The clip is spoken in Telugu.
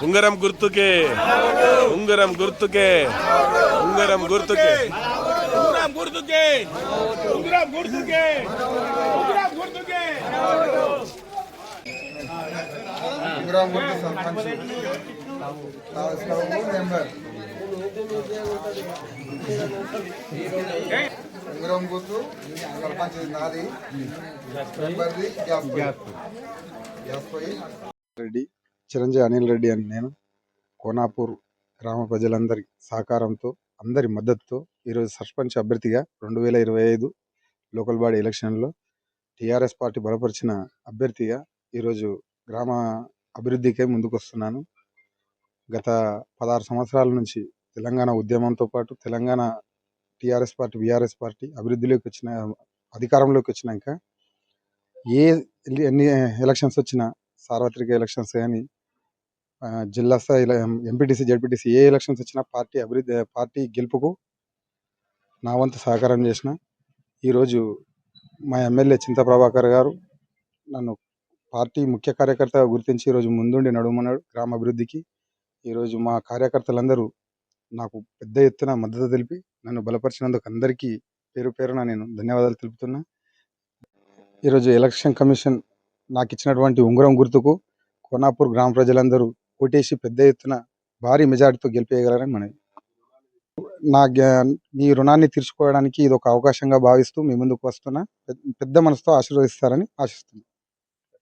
ఉంగరం గుర్తుకే ఉంగరం గుర్తుకే ఉంగరం గుర్తుకే ఉంగరం గుర్తుకే ఉంగరం గుర్తుకే ఉంగరం గుర్తుకే ఉంగరం గుర్తు సర్పంచ్ మెంబర్ ఉంగరం గుర్తు సర్పంచ్ నాది మెంబర్ది రెడ్డి చిరంజీవి అనిల్ రెడ్డి అని నేను కోనాపూర్ గ్రామ ప్రజలందరి సహకారంతో అందరి మద్దతుతో ఈరోజు సర్పంచ్ అభ్యర్థిగా 2025 లోకల్ బాడీ ఎలక్షన్లో టీఆర్ఎస్ పార్టీ బలపరిచిన అభ్యర్థిగా ఈరోజు గ్రామ అభివృద్ధికై ముందుకు వస్తున్నాను. గత 16 సంవత్సరాల నుంచి తెలంగాణ ఉద్యమంతో పాటు Telangana TRS party BRS party అధికారంలోకి వచ్చినాక ఎన్ని ఎలక్షన్స్ వచ్చినా సార్వత్రిక ఎలక్షన్స్ కానీ జిల్లా స్థాయిలో ఎంపీటీసీ జడ్పీటీసీ ఏ ఎలక్షన్స్ వచ్చినా పార్టీ గెలుపుకు నా వంతు సహకారం చేసిన. ఈరోజు మా ఎమ్మెల్యే చింత ప్రభాకర్ గారు నన్ను పార్టీ ముఖ్య కార్యకర్తగా గుర్తించి ఈరోజు ముందుండి నడుమన్నాడు గ్రామ అభివృద్ధికి. ఈరోజు మా కార్యకర్తలందరూ నాకు పెద్ద ఎత్తున మద్దతు తెలిపి నన్ను బలపరిచినందుకు అందరికీ పేరు పేరున నేను ధన్యవాదాలు తెలుపుతున్నా. ఈరోజు ఎలక్షన్ కమిషన్ నాకు ఇచ్చినటువంటి ఉంగరం గుర్తుకు కోనాపూర్ గ్రామ ప్రజలందరూ ఓటేసి పెద్ద ఎత్తున భారీ మెజార్టీతో గెలిపేయగలరని మనవి. మీ రుణాన్ని తీర్చుకోవడానికి ఇది ఒక అవకాశంగా భావిస్తూ మీ ముందుకు వస్తున్నా. పెద్ద మనసుతో ఆశీర్వదిస్తారని ఆశిస్తున్నాను.